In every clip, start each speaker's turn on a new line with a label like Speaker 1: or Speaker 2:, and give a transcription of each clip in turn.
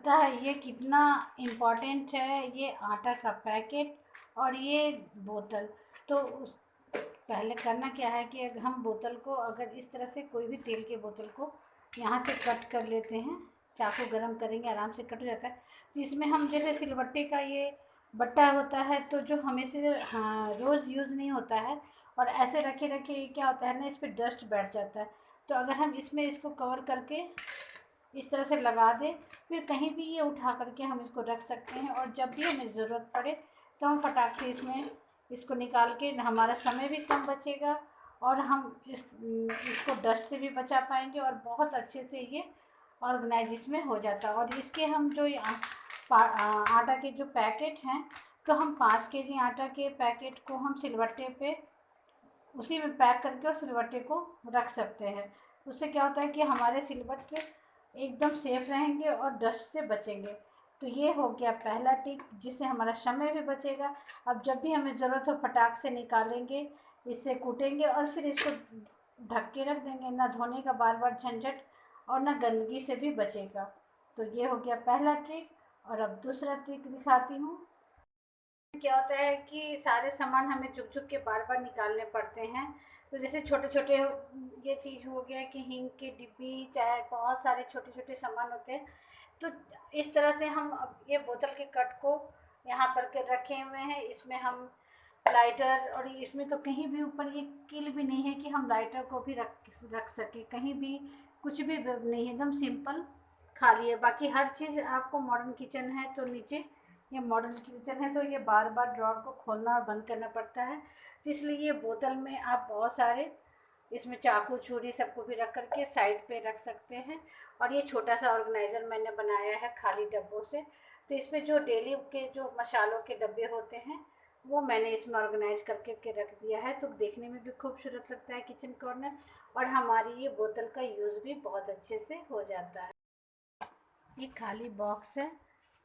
Speaker 1: पता है ये कितना इम्पोर्टेंट है, ये आटा का पैकेट और ये बोतल। तो पहले करना क्या है कि अगर हम बोतल को, अगर इस तरह से कोई भी तेल के बोतल को यहाँ से कट कर लेते हैं, चाकू गरम करेंगे आराम से कट हो जाता है। तो इसमें हम जैसे सिलबट्टे का ये बट्टा होता है, तो जो हमेशा हाँ रोज़ यूज़ नहीं होता है, और ऐसे रखे रखे ये क्या होता है ना, इस पर डस्ट बैठ जाता है। तो अगर हम इसमें इसको कवर करके इस तरह से लगा दें, फिर कहीं भी ये उठा करके हम इसको रख सकते हैं, और जब भी हमें ज़रूरत पड़े तो हम फटाक से इसको निकाल के, हमारा समय भी कम बचेगा और हम इसको डस्ट से भी बचा पाएंगे, और बहुत अच्छे से ये ऑर्गेनाइज इसमें हो जाता है। और इसके हम जो आटा के जो पैकेट हैं, तो हम 5 केजी आटा के पैकेट को हम सिलबट्टे पे उसी में पैक करके और सिलबट्टे को रख सकते हैं। उससे क्या होता है कि हमारे सिलबट्टे एकदम सेफ रहेंगे और डस्ट से बचेंगे। तो ये हो गया पहला टिप, जिससे हमारा समय भी बचेगा। अब जब भी हमें ज़रूरत हो फटाक से निकालेंगे, इससे कूटेंगे और फिर इसको ढक के रख देंगे, ना धोने का बार बार झंझट और ना गंदगी से भी बचेगा। तो ये हो गया पहला ट्रिक। और अब दूसरा ट्रिक दिखाती हूँ। क्या होता है कि सारे सामान हमें झुक झुक के बार बार निकालने पड़ते हैं। तो जैसे छोटे छोटे ये चीज़ हो गया कि हींग की डिब्बी, चाहे बहुत सारे छोटे छोटे सामान होते हैं। तो इस तरह से हम अब ये बोतल के कट को यहाँ पर के रखे हुए हैं, इसमें हम लाइटर, और इसमें तो कहीं भी ऊपर ये कील भी नहीं है कि हम लाइटर को भी रख सके, कहीं भी कुछ भी नहीं है, एकदम सिंपल खाली है। बाकी हर चीज़ आपको मॉडर्न किचन है तो नीचे ये मॉडर्न किचन है, तो ये बार बार ड्रॉर को खोलना और बंद करना पड़ता है। तो इसलिए ये बोतल में आप बहुत सारे इसमें चाकू छुरी सबको भी रख करके साइड पे रख सकते हैं। और ये छोटा सा ऑर्गेनाइज़र मैंने बनाया है खाली डब्बों से। तो इसमें जो डेली के जो मसालों के डब्बे होते हैं, वो मैंने इसमें ऑर्गेनाइज करके के रख दिया है। तो देखने में भी खूबसूरत लगता है किचन कॉर्नर, और हमारी ये बोतल का यूज़ भी बहुत अच्छे से हो जाता है। ये खाली बॉक्स है,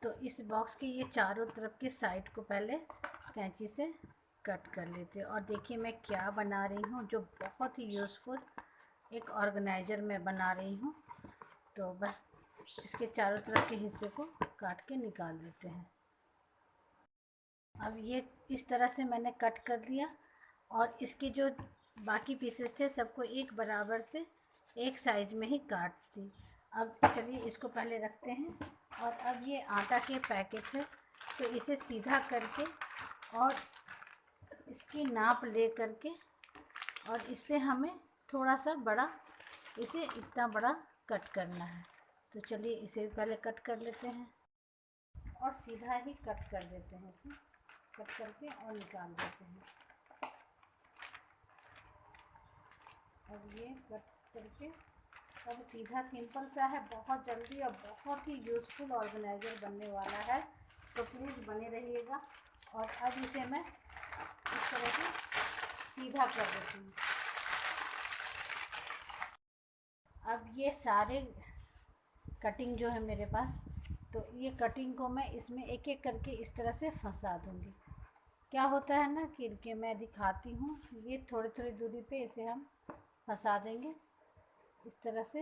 Speaker 1: तो इस बॉक्स के ये चारों तरफ के साइड को पहले कैंची से कट कर लेते हैं। और देखिए मैं क्या बना रही हूँ, जो बहुत ही यूज़फुल एक ऑर्गेनाइज़र मैं बना रही हूँ। तो बस इसके चारों तरफ के हिस्से को काट के निकाल देते हैं। अब ये इस तरह से मैंने कट कर दिया, और इसके जो बाकी पीसेस थे सबको एक बराबर से एक साइज में ही काट दी। अब चलिए इसको पहले रखते हैं। और अब ये आटा के पैकेट है, तो इसे सीधा करके और इसकी नाप ले करके, और इससे हमें थोड़ा सा बड़ा, इसे इतना बड़ा कट करना है। तो चलिए इसे भी पहले कट कर लेते हैं, और सीधा ही कट कर देते हैं, इसे कट करके और निकाल देते हैं। अब ये कट करके, अब सीधा सिंपल सा है, बहुत जल्दी और बहुत ही यूज़फुल ऑर्गेनाइज़र बनने वाला है। तो प्लीज़ बने रहिएगा। और अब इसे मैं इस तरह से सीधा कर देती हूँ। अब ये सारे कटिंग जो है मेरे पास, तो ये कटिंग को मैं इसमें एक एक करके इस तरह से फंसा दूँगी। क्या होता है ना कि मैं दिखाती हूँ, ये थोड़ी थोड़ी दूरी पे इसे हम फंसा देंगे इस तरह से,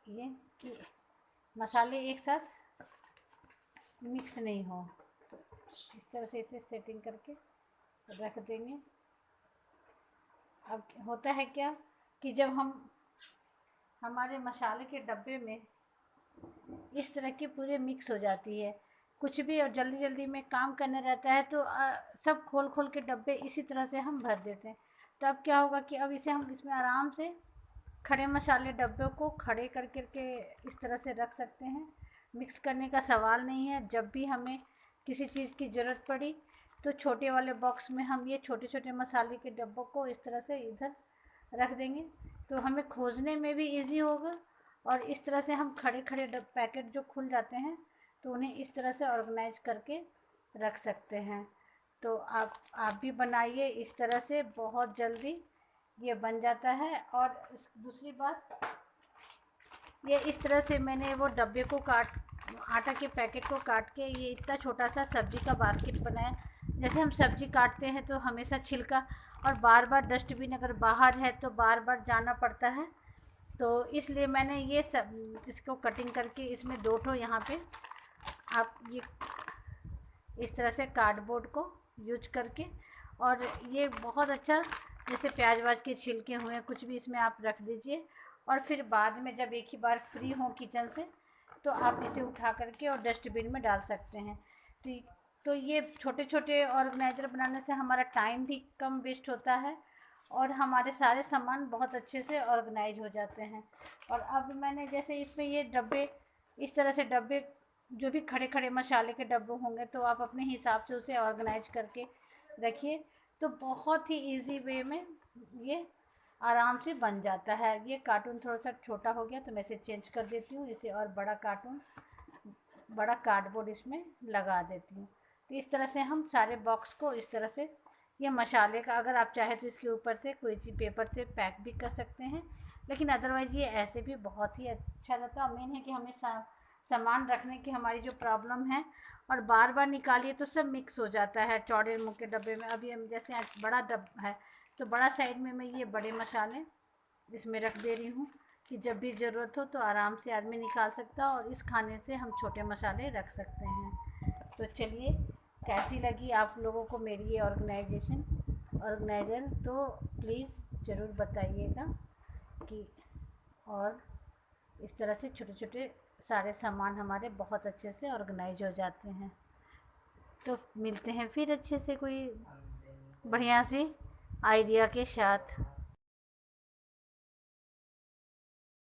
Speaker 1: ये कि मसाले एक साथ मिक्स नहीं हो। तो इस तरह से इसे सेटिंग करके रख देंगे। अब होता है क्या कि जब हम हमारे मसाले के डब्बे में इस तरह की पूरे मिक्स हो जाती है, कुछ भी और जल्दी जल्दी में काम करना रहता है, तो सब खोल खोल के डब्बे इसी तरह से हम भर देते हैं। तो अब क्या होगा कि अब इसे हम इसमें आराम से खड़े मसाले डब्बे को खड़े कर के इस तरह से रख सकते हैं। मिक्स करने का सवाल नहीं है। जब भी हमें किसी चीज़ की ज़रूरत पड़ी, तो छोटे वाले बॉक्स में हम ये छोटे छोटे मसाले के डब्बों को इस तरह से इधर रख देंगे, तो हमें खोजने में भी इजी होगा। और इस तरह से हम खड़े खड़े पैकेट जो खुल जाते हैं, तो उन्हें इस तरह से ऑर्गेनाइज करके रख सकते हैं। तो आप भी बनाइए इस तरह से, बहुत जल्दी ये बन जाता है। और दूसरी बात, ये इस तरह से मैंने वो डब्बे को आटा के पैकेट को काट के ये इतना छोटा सा सब्ज़ी का बास्केट बनाया। जैसे हम सब्ज़ी काटते हैं तो हमेशा छिलका और बार बार डस्टबिन अगर बाहर है तो बार बार जाना पड़ता है, तो इसलिए मैंने ये सब इसको कटिंग करके इसमें 2 ठो यहाँ पे आप ये इस तरह से कार्डबोर्ड को यूज करके, और ये बहुत अच्छा, जैसे प्याज वाज के छिलके हुए कुछ भी इसमें आप रख दीजिए, और फिर बाद में जब एक ही बार फ्री हो किचन से तो आप इसे उठा करके और डस्टबिन में डाल सकते हैं। तो ये छोटे छोटे ऑर्गेनाइज़र बनाने से हमारा टाइम भी कम वेस्ट होता है और हमारे सारे सामान बहुत अच्छे से ऑर्गेनाइज हो जाते हैं। और अब मैंने जैसे इसमें ये डब्बे, इस तरह से डब्बे जो भी खड़े खड़े मसाले के डब्बे होंगे तो आप अपने हिसाब से उसे ऑर्गेनाइज करके रखिए, तो बहुत ही इजी वे में ये आराम से बन जाता है। ये कार्टून थोड़ा सा छोटा हो गया तो मैं इसे चेंज कर देती हूँ, इसे और बड़ा कार्टून, बड़ा कार्डबोर्ड इसमें लगा देती हूँ। तो इस तरह से हम सारे बॉक्स को इस तरह से, ये मसाले का अगर आप चाहे तो इसके ऊपर से कोई चीज़ पेपर से पैक भी कर सकते हैं, लेकिन अदरवाइज़ ये ऐसे भी बहुत ही अच्छा रहता है। मेन है कि हमें सामान रखने की हमारी जो प्रॉब्लम है, और बार बार निकालिए तो सब मिक्स हो जाता है चौड़े मुँह के डब्बे में। अभी हम जैसे आज बड़ा डब्बा है तो बड़ा साइड में मैं ये बड़े मसाले इसमें रख दे रही हूँ कि जब भी ज़रूरत हो तो आराम से आदमी निकाल सकता है, और इस खाने से हम छोटे मसाले रख सकते हैं। तो चलिए, कैसी लगी आप लोगों को मेरी ये ऑर्गेनाइज़र, तो प्लीज़ ज़रूर बताइएगा कि, और इस तरह से छोटे छोटे सारे सामान हमारे बहुत अच्छे से ऑर्गेनाइज हो जाते हैं। तो मिलते हैं फिर अच्छे से कोई बढ़िया सी आइडिया के साथ।